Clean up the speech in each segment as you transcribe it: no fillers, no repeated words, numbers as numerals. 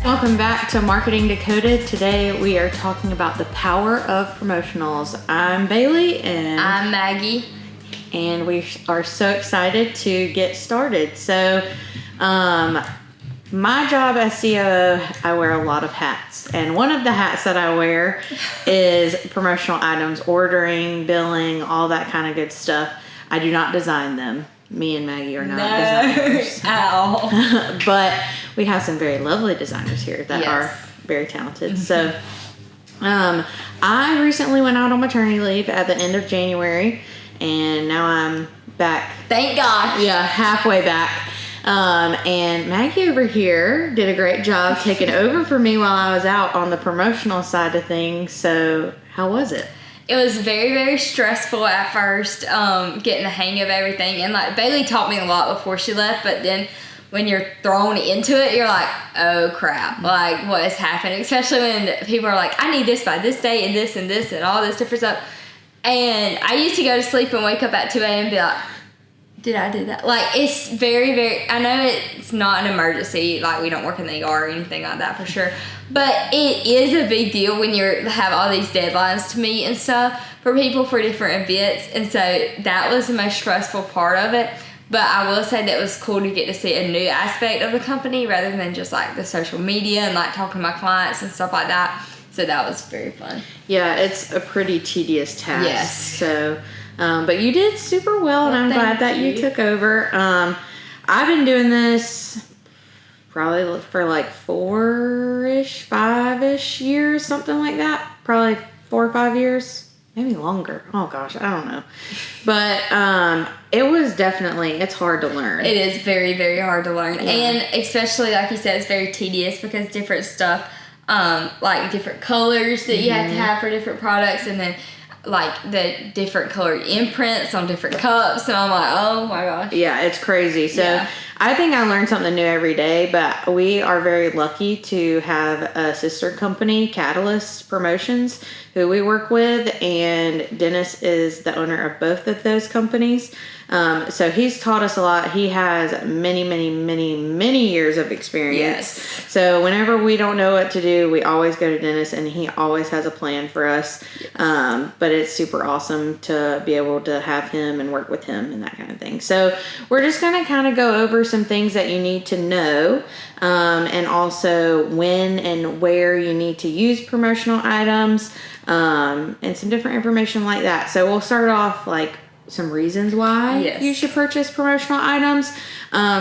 Welcome back to Marketing Decoded. Today we are talking about the power of promotionals. I'm Bailey and I'm Maggie. And we are so excited to get started. So my job as COO, I wear a lot of hats. And one of the hats that I wear is promotional items, ordering, billing, all that kind of good stuff. I do not design them. Me and Maggie are not designers at all. But we have some very lovely designers here that are very talented. So I recently went out on maternity leave at the end of January, and now I'm back. Thank God. Yeah, halfway back. And Maggie over here did a great job taking over for me while I was out on the promotional side of things. So how was it? It was very, very stressful at first, getting the hang of everything. And like Bailey taught me a lot before she left, but then when you're thrown into it, you're like, oh crap, like what is happening? Especially when people are like, I need this by this day and this and all this different stuff. And I used to go to sleep and wake up at 2 a.m. and be like, did I do that? Like, it's very, very, I know it's not an emergency, like we don't work in the ER or anything like that for sure, but it is a big deal when you have all these deadlines to meet and stuff for people for different events. And so that was the most stressful part of it. But I will say that it was cool to get to see a new aspect of the company rather than just like the social media and like talking to my clients and stuff like that. So that was very fun. Yeah, it's a pretty tedious task. Yes. So, but you did super well, and I'm glad that you took over. I've been doing this probably for like 4-ish, 5-ish years, something like that. Probably 4 or 5 years, maybe longer. Oh gosh, I don't know. But it was definitely, it's hard to learn. It is very, very hard to learn. Yeah. And especially, like you said, it's very tedious because different stuff, like different colors that you have to have for different products, and then like the different colored imprints on different cups. And I'm like, oh my gosh. Yeah, it's crazy. So I think I learn something new every day, but we are very lucky to have a sister company, Catalyst Promotions, who we work with, and Dennis is the owner of both of those companies. So he's taught us a lot. He has many years of experience. Yes. So whenever we don't know what to do, we always go to Dennis, and he always has a plan for us. Yes. But it's super awesome to be able to have him and work with him and that kind of thing. So we're just going to kind of go over some things that you need to know, and also when and where you need to use promotional items, and some different information like that. So we'll start off like some reasons why you should purchase promotional items.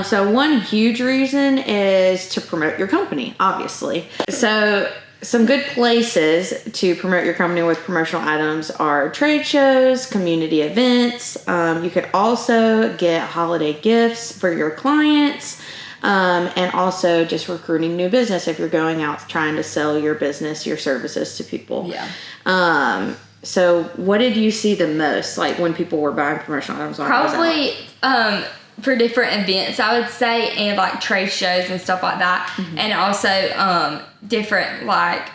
So one huge reason is to promote your company, obviously. So some good places to promote your company with promotional items are trade shows, community events. You could also get holiday gifts for your clients, and also just recruiting new business if you're going out trying to sell your business, your services to people. Yeah. So what did you see the most, like when people were buying promotional items? Probably for different events, I would say, and like trade shows and stuff like that. Mm-hmm. And also different like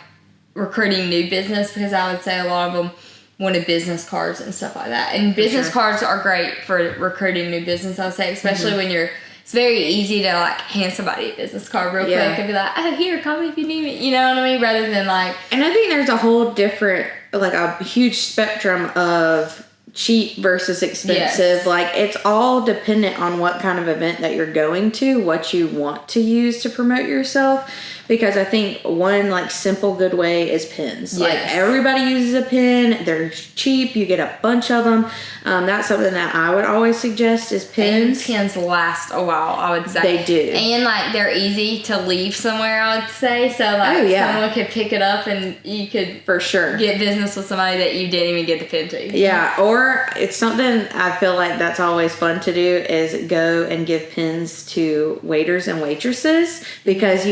recruiting new business, because I would say a lot of them wanted business cards and stuff like that. And business cards are great for recruiting new business, I would say, especially when it's very easy to like hand somebody a business card real quick and be like, oh, here, call me if you need me. You know what I mean? Rather than like. And I think there's a whole different, like a huge spectrum of cheap versus expensive. Yes. Like it's all dependent on what kind of event that you're going to, what you want to use to promote yourself. Because I think one like simple good way is pins. Yes. Like everybody uses a pin. They're cheap. You get a bunch of them. That's something that I would always suggest is pins. And pins last a while, I would say. They do. And like they're easy to leave somewhere, I would say. So like someone could pick it up and you could for sure get business with somebody that you didn't even get the pin to. Yeah, or it's something I feel like that's always fun to do is go and give pins to waiters and waitresses, because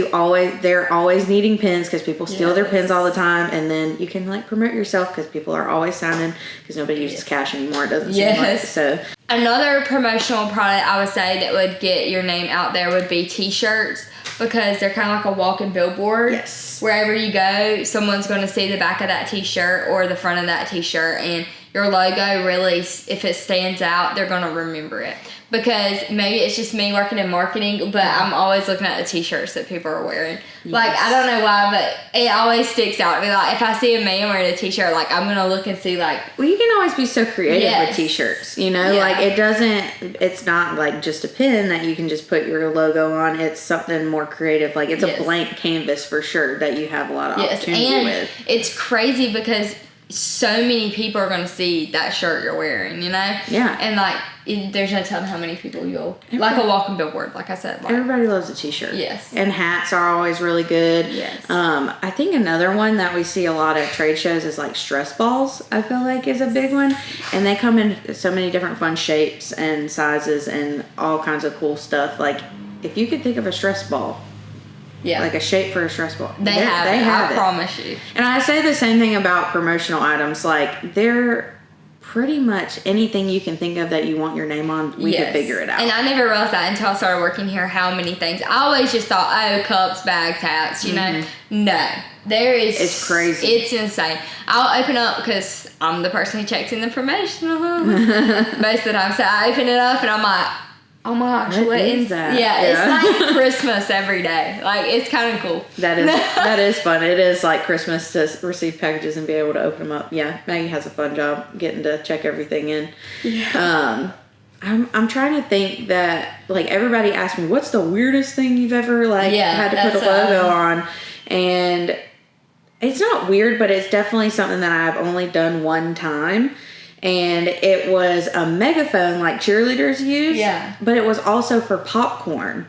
they're always needing pins because people steal their pins all the time, and then you can like promote yourself because people are always signing because nobody uses cash anymore. It doesn't seem like so. Another promotional product I would say that would get your name out there would be t-shirts, because they're kind of like a walking billboard. Yes. Wherever you go, someone's going to see the back of that t-shirt or the front of that t-shirt, and your logo really, if it stands out, they're going to remember it. Because maybe it's just me working in marketing, but I'm always looking at the t-shirts that people are wearing. Yes. Like, I don't know why, but it always sticks out to me. Like, if I see a man wearing a t-shirt, like, I'm going to look and see, like... Well, you can always be so creative with t-shirts, you know? Yeah. Like, it's not, like, just a pin that you can just put your logo on. It's something more creative. Like, it's a blank canvas for sure that you have a lot of opportunity with. It's crazy because so many people are going to see that shirt you're wearing, you know? Yeah. And, like, there's no telling how many people you'll... Like a walking billboard, like I said. Like, everybody loves a t-shirt. Yes. And hats are always really good. Yes. I think another one that we see a lot at trade shows is, like, stress balls, I feel like is a big one. And they come in so many different fun shapes and sizes and all kinds of cool stuff. Like, if you could think of a stress ball... Yeah. Like a shape for a stress ball. They have it. I promise you. And I say the same thing about promotional items. Like, they're pretty much anything you can think of that you want your name on, we can figure it out. And I never realized that until I started working here, how many things. I always just thought, oh, cups, bags, hats, you know. No. There is... It's crazy. It's insane. I'll open up, because I'm the person who checks in the promotional most of the time. So I open it up and I'm like... Oh my gosh, what is that? Yeah, it's like Christmas every day. Like, it's kind of cool. That is fun. It is like Christmas to receive packages and be able to open them up. Yeah, Maggie has a fun job getting to check everything in. Yeah. I'm trying to think that, like, everybody asks me, what's the weirdest thing you've ever, like, had to put a logo on? And it's not weird, but it's definitely something that I've only done one time. And it was a megaphone like cheerleaders use. Yeah. But it was also for popcorn.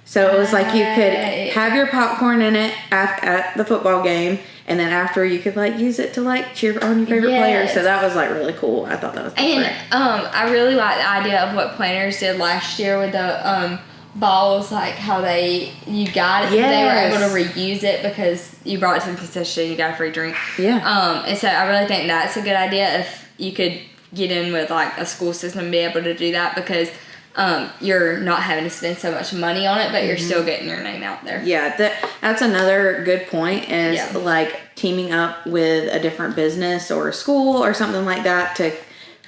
So it was like you could have your popcorn in it at the football game. And then after you could, like, use it to, like, cheer on your favorite players. So that was, like, really cool. I thought that was different. And I really like the idea of what planners did last year with the balls, like how you got it. Yes. They were able to reuse it because you brought it to the concession, you got a free drink. Yeah. And so I really think that's a good idea if you could get in with, like, a school system and be able to do that, because you're not having to spend so much money on it, but you're still getting your name out there. Yeah, that's another good point is, like, teaming up with a different business or a school or something like that to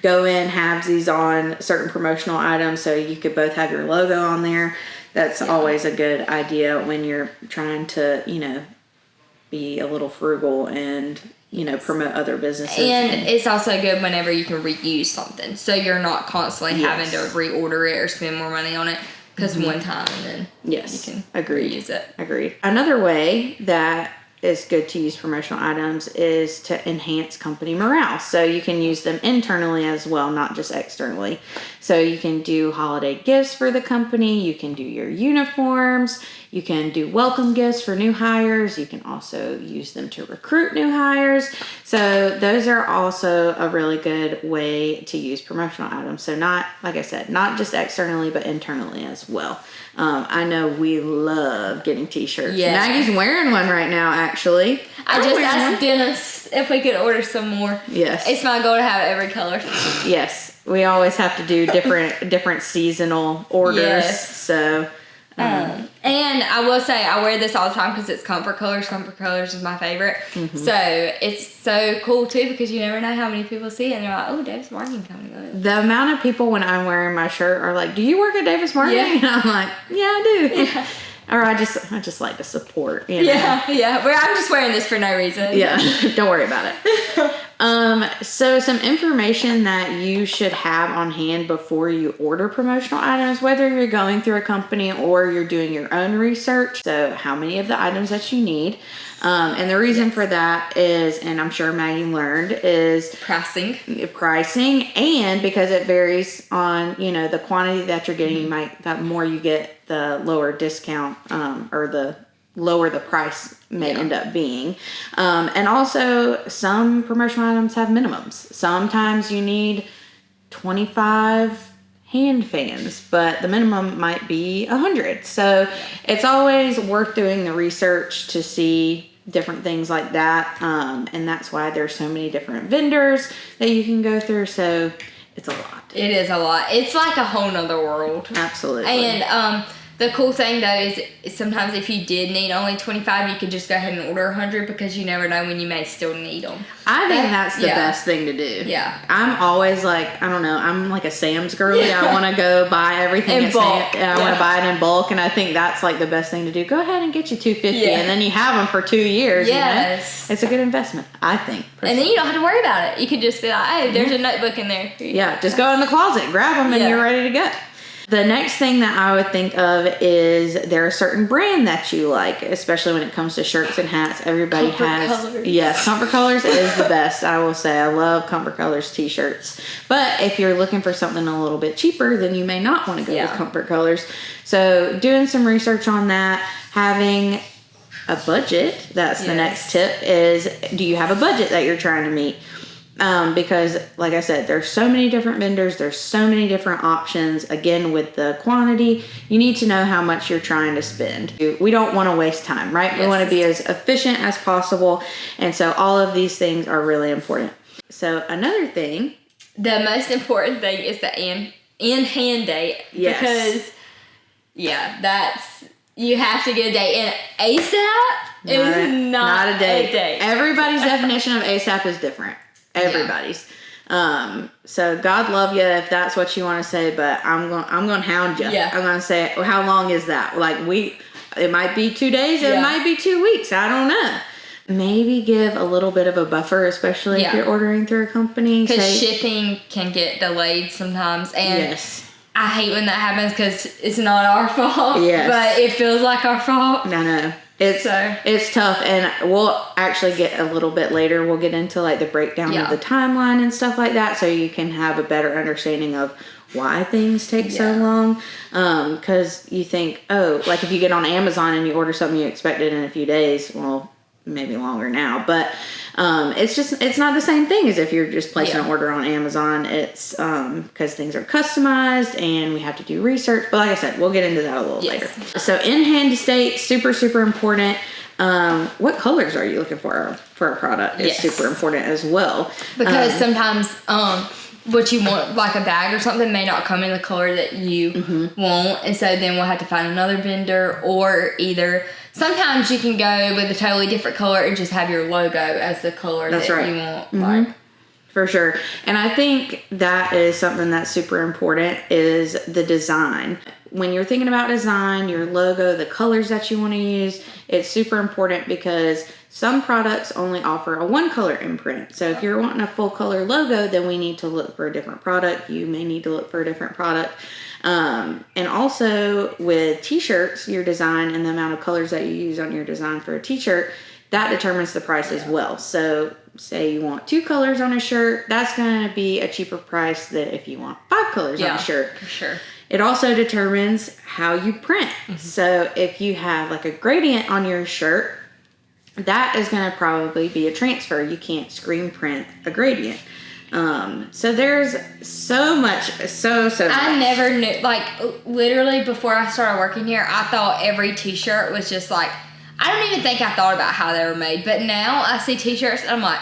go in, have these on certain promotional items so you could both have your logo on there. That's always a good idea when you're trying to, you know, be a little frugal and, you know, promote other businesses. And it's also good whenever you can reuse something. So you're not constantly having to reorder it or spend more money on it. Because one time and then you can reuse it. Agreed. Another way that is good to use promotional items is to enhance company morale. So you can use them internally as well, not just externally. So you can do holiday gifts for the company. You can do your uniforms. You can do welcome gifts for new hires. You can also use them to recruit new hires. So those are also a really good way to use promotional items. So not, like I said, not just externally, but internally as well. I know we love getting t-shirts. Yeah. Maggie's wearing one right now, actually. I just asked Dennis if we could order some more. Yes. It's my goal to have every color. Yes. We always have to do different seasonal orders. Yes. So... and I will say I wear this all the time because it's comfort colors. Comfort colors is my favorite. Mm-hmm. So it's so cool too because you never know how many people see it and they're like, oh, Davis Marketing coming up. The amount of people when I'm wearing my shirt are like, do you work at Davis Marketing? And I'm like, yeah, I do. Yeah. Or I just like to support, you know. Yeah. Well, I'm just wearing this for no reason. Yeah, don't worry about it. So some information that you should have on hand before you order promotional items, whether you're going through a company or you're doing your own research. So how many of the items that you need. And the reason for that is, and I'm sure Maggie learned, is pricing, and because it varies on, you know, the quantity that you're getting, the more you get, the lower discount, or the lower the price may end up being. And also some promotional items have minimums. Sometimes you need 25 hand fans, but the minimum might be 100. So it's always worth doing the research to see different things like that. And that's why there's so many different vendors that you can go through. So it's a lot. It is a lot. It's like a whole nother world. Absolutely. And The cool thing though is sometimes if you did need only 25, you could just go ahead and order 100 because you never know when you may still need them. I think that's the best thing to do. Yeah. I'm always like, I don't know, I'm like a Sam's girly. I want to go buy everything In bulk. Sam, I want to buy it in bulk, and I think that's like the best thing to do. Go ahead and get you 250, and then you have them for 2 years. Yes. You know? It's a good investment, I think. Personally. And then you don't have to worry about it. You can just be like, hey, there's a notebook in there. Yeah, just go in the closet, grab them, and you're ready to go. The next thing that I would think of is there a certain brand that you like, especially when it comes to shirts and hats. Everybody has. Colors. Yes, Comfort Colors is the best, I will say. I love Comfort Colors t-shirts. But if you're looking for something a little bit cheaper, then you may not want to go with Comfort Colors. So doing some research on that, having a budget, that's the next tip, is do you have a budget that you're trying to meet? Because like I said, there's so many different vendors, there's so many different options. Again, with the quantity, you need to know how much you're trying to spend. We don't want to waste time, right? Yes. We want to be as efficient as possible. And so all of these things are really important. So another thing. The most important thing is the in-hand date. Yes. Because, you have to get a date in ASAP. It's not a date. Everybody's definition of ASAP is different. Everybody's. So God love you if that's what you want to say, but I'm going to hound you. Yeah. I'm going to say, well, how long is that? Like it might be 2 days. It might be 2 weeks. I don't know. Maybe give a little bit of a buffer, especially if you're ordering through a company. Because shipping can get delayed sometimes. And I hate when that happens because it's not our fault. Yes. But it feels like our fault. No. It's tough, and we'll actually get a little bit later. We'll get into like the breakdown of the timeline and stuff like that, so you can have a better understanding of why things take so long. Because you think, like if you get on Amazon and you order something you expected in a few days, well, maybe longer now, but it's not the same thing as if you're just placing an order on Amazon. It's because things are customized and we have to do research, but like I said, we'll get into that a little later. So in hand state, super important. What colors are you looking for a product is super important as well, because sometimes what you want, like a bag or something, may not come in the color that you want, and so then we'll have to find another vendor, or either sometimes you can go with a totally different color and just have your logo as the color that you want. Like. For sure. And I think that is something that's super important, is the design. When you're thinking about design, your logo, the colors that you want to use, it's super important because some products only offer a one color imprint. So if you're wanting a full color logo, then we need to look for a different product. You may need to look for a different product. And also with t-shirts, your design and the amount of colors that you use on your design for a t-shirt, that determines the price as well. So say you want 2 colors on a shirt, that's going to be a cheaper price than if you want 5 colors on a shirt. For sure. It also determines how you print. So if you have like a gradient on your shirt, that is going to probably be a transfer. You can't screen print a gradient. So there's so much. I never knew, like literally before I started working here, I thought every t-shirt was just like, I don't even think I thought about how they were made, but now I see t-shirts and I'm like,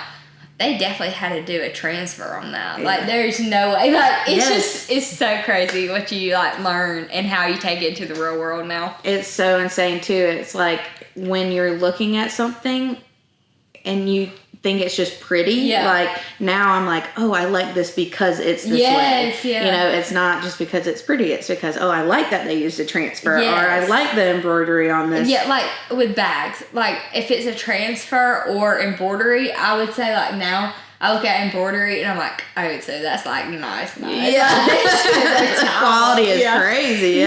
they definitely had to do a transfer on that. Yeah. Like there's no way. Like it's so crazy what you like learn and how you take it into the real world now. It's so insane too. It's like when you're looking at something and you think it's just pretty. Like now I'm like, oh, I like this because it's this way. You know, it's not just because it's pretty. It's because, oh, I like that they used a transfer, or I like the embroidery on this. Yeah, like with bags, like if it's a transfer or embroidery, I would say like now I look at embroidery and I'm like, oh, so that's like nice. Yeah, the quality is crazy.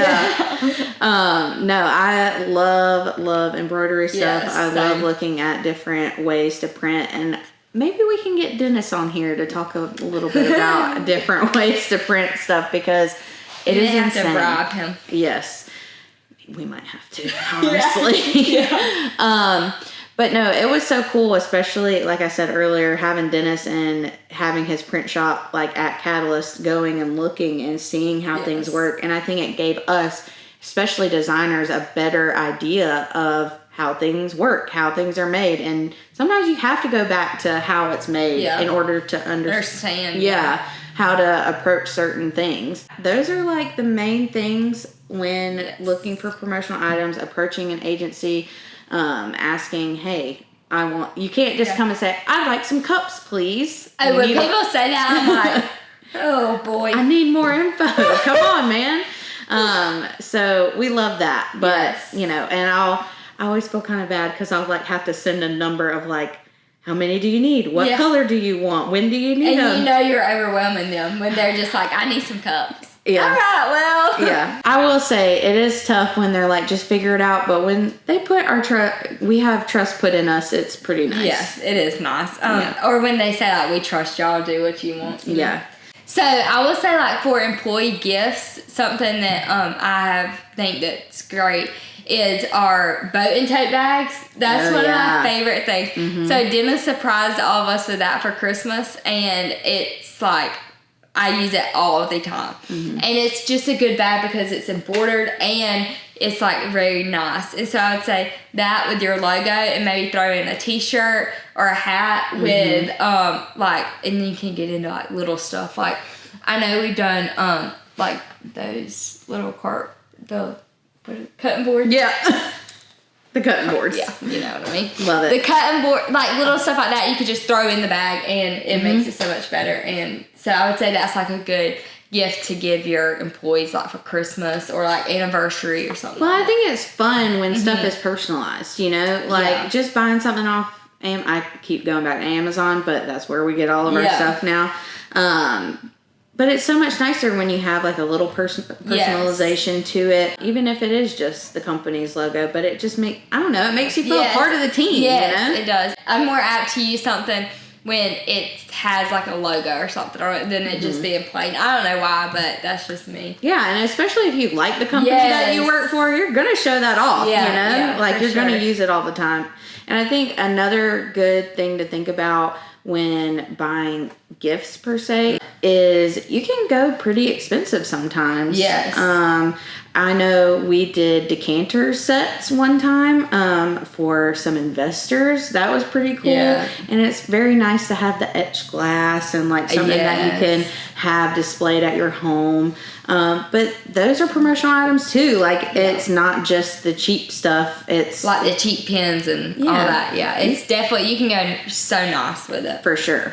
No, I love embroidery stuff. I love looking at different ways to print, and maybe we can get Dennis on here to talk a little bit about different ways to print stuff, because it is insane. To bribe him. Yes, we might have to, honestly. But no, it was so cool, especially, like I said earlier, having Dennis and having his print shop like at Catalyst, going and looking and seeing how things work. And I think it gave us, especially designers, a better idea of how things work, how things are made. And sometimes you have to go back to how it's made in order to understand how to approach certain things. Those are like the main things when looking for promotional items, approaching an agency, asking, hey, you can't just come and say, I'd like some cups, please. Oh, when people say that, I'm like, oh boy, I need more info. Come on, man. So we love that, but and I always feel kind of bad because I'll like have to send a number of like, how many do you need? What color do you want? When do you need them? And you're overwhelming them when they're just like, I need some cups. Yeah. All right, well. Yeah. I will say it is tough when they're like, just figure it out. But when they put we have trust put in us, it's pretty nice. Yes, it is nice. Or when they say like, we trust y'all, do what you want. Yeah. So I will say like for employee gifts, something that I think that's great is our boat and tote bags. That's one of my favorite things. Mm-hmm. So Dennis surprised all of us with that for Christmas, and it's like I use it all the time. Mm-hmm. And it's just a good bag because it's embroidered and it's like very nice. And so I would say that with your logo, and maybe throw in a t-shirt or a hat with and you can get into like little stuff. Like I know we've done like those little cutting boards. Yeah. The cutting boards. Yeah, you know what I mean. Love it. The cutting board, like little stuff like that, you could just throw in the bag and it makes it so much better. And so I would say that's like a good gift to give your employees like for Christmas or like anniversary or something. Well, I think it's fun when stuff is personalized, like just buying something off. I keep going back to Amazon, but that's where we get all of our stuff now. But it's so much nicer when you have like a little personalization to it, even if it is just the company's logo. But it just it makes you feel a part of the team. Yes, it does. I'm more apt to use something when it has like a logo or something, or than it just being plain. I don't know why, but that's just me. Yeah, and especially if you like the company that you work for, you're gonna show that off. You're gonna use it all the time. And I think another good thing to think about when buying gifts per se is you can go pretty expensive sometimes. Yes. I know we did decanter sets one time for some investors. That was pretty cool. Yeah. And it's very nice to have the etched glass and like something that you can have displayed at your home. But those are promotional items too. Like it's not just the cheap stuff. It's like the cheap pins and all that. Yeah, it's definitely, you can go so nice with it. For sure.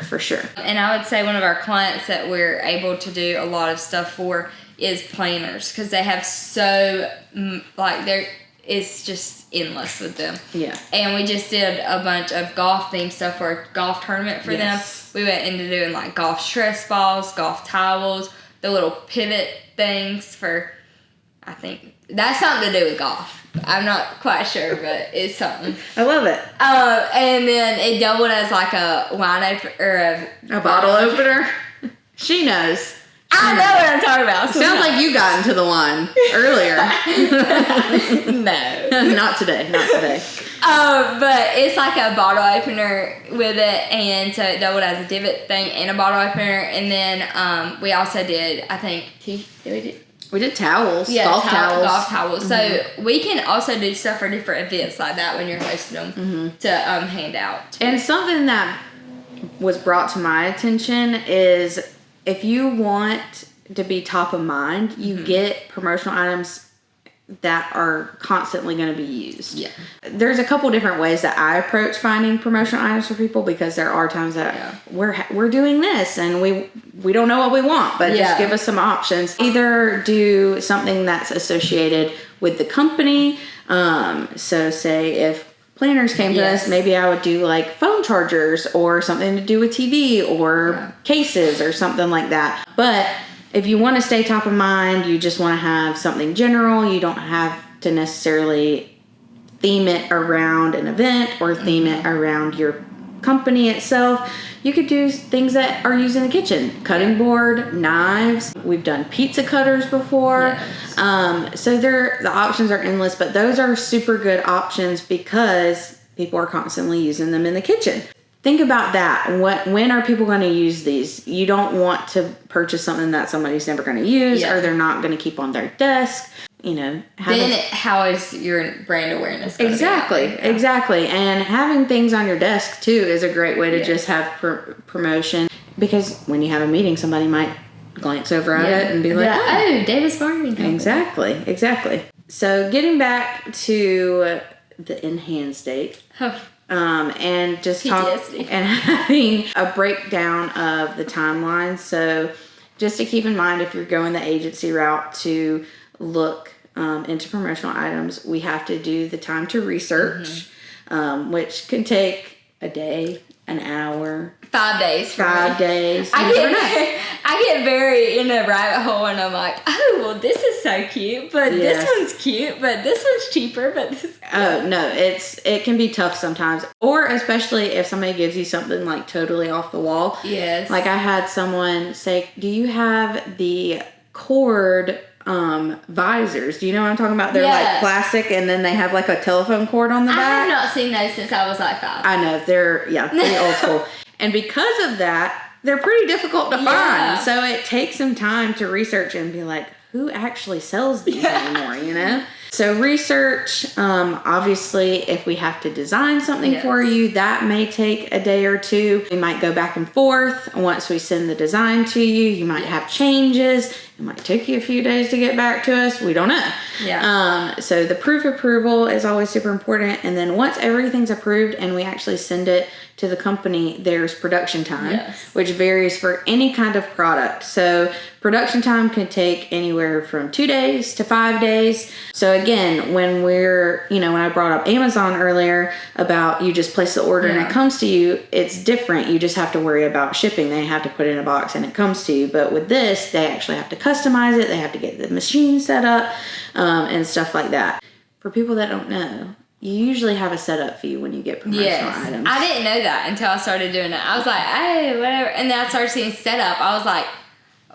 And I would say one of our clients that we're able to do a lot of stuff for is planners, because they have so it's just endless with them. Yeah. And we just did a bunch of golf themed stuff for a golf tournament for them. We went into doing like golf stress balls, golf towels, the little pivot things for, I think that's something to do with golf. I'm not quite sure, but it's something. I love it. And then it doubled as like a wine opener or a bottle opener. She knows. I know what I'm talking about. Sounds like you got into the wine earlier. No. Not today. But it's like a bottle opener with it, and so it doubled as a divot thing and a bottle opener. And then we also did, I think, we did towels. Yeah, golf towels. Mm-hmm. So we can also do stuff for different events like that when you're hosting them to hand out. And something that was brought to my attention is, if you want to be top of mind, you get promotional items that are constantly going to be used. Yeah. There's a couple different ways that I approach finding promotional items for people, because there are times that we're doing this and we don't know what we want, but just give us some options. Either do something that's associated with the company. So say if planners came to us, maybe I would do like phone chargers or something to do with TV or cases or something like that. But if you want to stay top of mind, you just want to have something general. You don't have to necessarily theme it around an event or theme it around your company itself. You could do things that are used in the kitchen. Cutting board, knives. We've done pizza cutters before. Yes. So the options are endless, but those are super good options because people are constantly using them in the kitchen. Think about that. When are people going to use these? You don't want to purchase something that somebody's never going to use or they're not going to keep on their desk. how is your brand awareness gonna be? Exactly. And having things on your desk too is a great way to just have promotion, because when you have a meeting, somebody might glance over at it and be like, oh, Davis Farming. Exactly. So getting back to the in-hand state, and just PTSD. and having a breakdown of the timeline. So just to keep in mind, if you're going the agency route to look into promotional items, we have to do the time to research, which can take a day, an hour, 5 days. 5 days. I get very in a rabbit hole, and I'm like, oh, well, this is so cute, but this one's cute, but this one's cheaper, but this. Oh no, it can be tough sometimes, or especially if somebody gives you something like totally off the wall. Yes. Like I had someone say, "Do you have the cord visors? Do you know what I'm talking about? They're like plastic, and then they have like a telephone cord on the back." I have not seen those since I was like 5. I know, they're pretty old school. And because of that, they're pretty difficult to find. So it takes some time to research and be like, who actually sells these anymore, So research, obviously, if we have to design something for you, that may take a day or two. We might go back and forth. Once we send the design to you, you might have changes. It might take you a few days to get back to us. We don't know. So the proof approval is always super important. And then once everything's approved and we actually send it to the company, there's production time, which varies for any kind of product. So production time can take anywhere from 2 days to 5 days. So again, when when I brought up Amazon earlier about you just place the order and it comes to you, it's different. You just have to worry about shipping. They have to put it in a box and it comes to you. But with this, they actually have to customize it. They have to get the machine set up and stuff like that. For people that don't know, you usually have a setup fee when you get promotional items. I didn't know that until I started doing it. I was like, hey, whatever. And then I started seeing setup. I was like,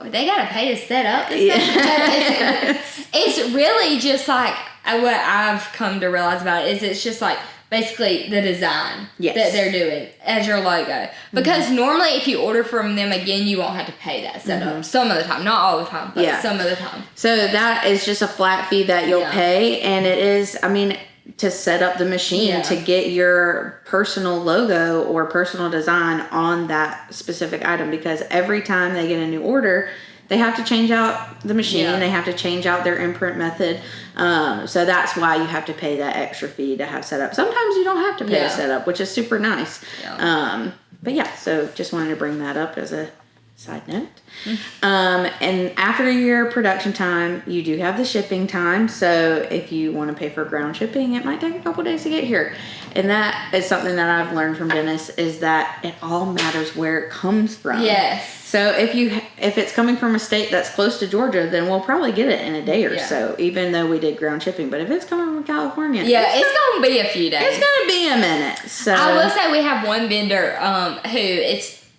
oh, they got to pay to set up this stuff? It's really just like, what I've come to realize about it is it's just like basically the design that they're doing as your logo. Because normally if you order from them again, you won't have to pay that setup. Some of the time. Not all the time, but some of the time. So that is just a flat fee that you'll pay. And it is, to set up the machine to get your personal logo or personal design on that specific item, because every time they get a new order, they have to change out the machine. They have to change out their imprint method. So that's why you have to pay that extra fee to have set up. Sometimes you don't have to pay a setup, which is super nice. But so just wanted to bring that up as a side note. And after your production time, you do have the shipping time. So if you want to pay for ground shipping, it might take a couple days to get here. And that is something that I've learned from Dennis, is that it all matters where it comes from. So if it's coming from a state that's close to Georgia, then we'll probably get it in a day or so, even though we did ground shipping. But if it's coming from California, it's going to be a few days. It's going to be a minute. So I will say we have one vendor who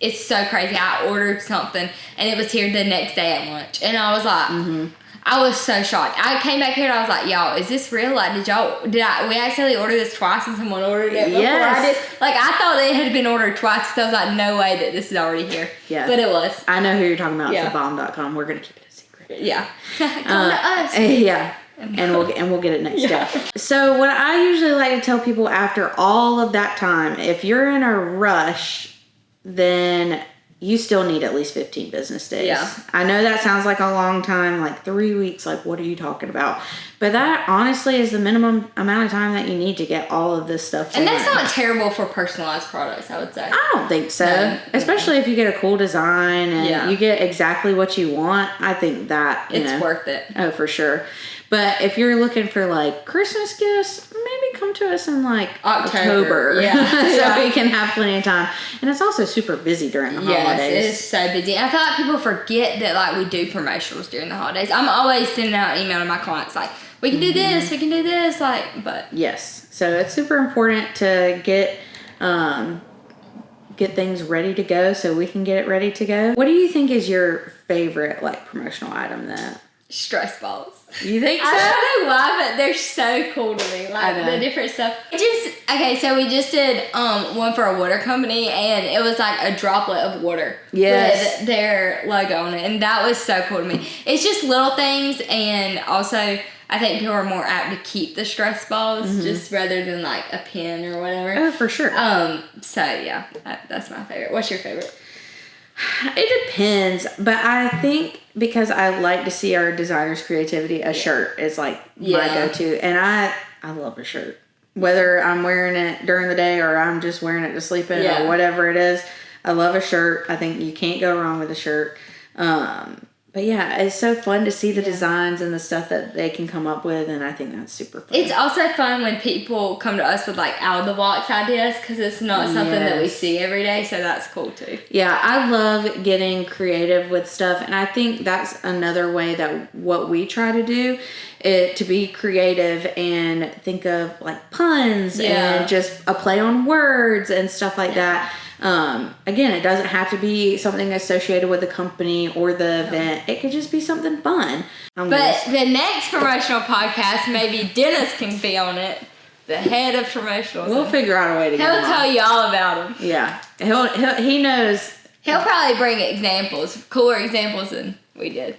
it's so crazy. I ordered something and it was here the next day at lunch, and I was like, I was so shocked. I came back here and I was like, y'all, is this real? Like, we actually ordered this twice and someone ordered it before I did? Like, I thought it had been ordered twice because I was like, no way that this is already here. But it was. I know who you're talking about. It's thebomb.com. We're going to keep it a secret. Come to us. And we'll get it next day. So what I usually like to tell people after all of that time, if you're in a rush, then you still need at least 15 business days. I know that sounds like a long time, like 3 weeks, like what are you talking about? But that honestly is the minimum amount of time that you need to get all of this stuff done. And that's not terrible for personalized products, I would say. I don't think so. Especially if you get a cool design and you get exactly what you want. I think that it's worth it. Oh, for sure. But if you're looking for like Christmas gifts, maybe come to us in like October. So we can have plenty of time. And it's also super busy during the holidays. Yes, it is so busy. I feel like people forget that like we do promotionals during the holidays. I'm always sending out an email to my clients like, we can do this, we can do this, but yes. So it's super important to get things ready to go so we can get it ready to go. What do you think is your favorite like promotional item then? stress balls. You think so? I don't know why, but they're so cool to me. Like the different stuff. Okay, so we just did one for a water company, and it was like a droplet of water with their logo on it, and that was so cool to me. It's just little things, and also I think people are more apt to keep the stress balls just rather than like a pin or whatever. Oh, for sure. So yeah, that's my favorite. What's your favorite? It depends, but I think because I like to see our designers' creativity, a shirt is like my go-to, and I love a shirt. Whether I'm wearing it during the day or I'm just wearing it to sleep in or whatever it is, I love a shirt. I think you can't go wrong with a shirt. But yeah, it's so fun to see the designs and the stuff that they can come up with, and I think that's super fun. It's also fun when people come to us with like out of the box ideas, because it's not something that we see every day, so that's cool too. Yeah, I love getting creative with stuff, and I think that's another way that what we try to do is to be creative and think of like puns and just a play on words and stuff like that. Again, it doesn't have to be something associated with the company or the event. It could just be something fun. But the next promotional podcast, maybe Dennis can be on it. The head of promotionals. We'll figure out a way to get him He'll tell you all about him. Yeah. He knows. He'll probably bring examples, cooler examples than we did.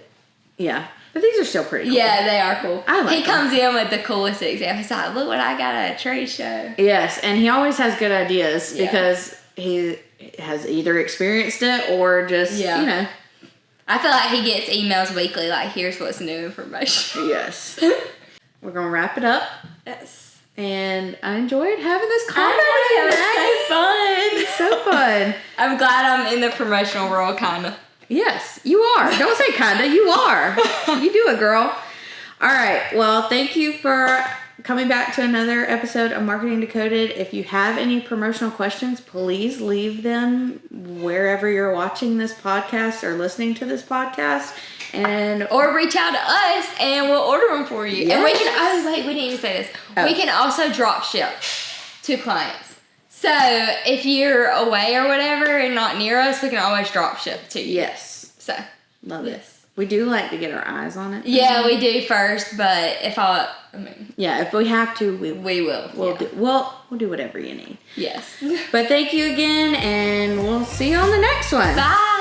Yeah. But these are still pretty cool. Yeah, they are cool. I like He comes in with the coolest examples. He's like, look what I got at a trade show. Yes, and he always has good ideas because he has either experienced it or just, you know. I feel like he gets emails weekly, like, here's what's new information. Yes. We're going to wrap it up. Yes. And I enjoyed having this conversation. It was so fun. So fun. I'm glad I'm in the promotional world, kind of. Yes, you are. Don't say kinda. You are. You do it, girl. All right. Well, thank you for coming back to another episode of Marketing Decoded. If you have any promotional questions, please leave them wherever you're watching this podcast or listening to this podcast. Or reach out to us and we'll order them for you. Yes. And we didn't even say this. We can also drop ship to clients. So if you're away or whatever and not near us, we can always drop ship to you. Yes. So love it. We do like to get our eyes on it. Yeah, we do first, but if yeah, if we have to, we will. We'll do whatever you need. Yes. But thank you again, and we'll see you on the next one. Bye.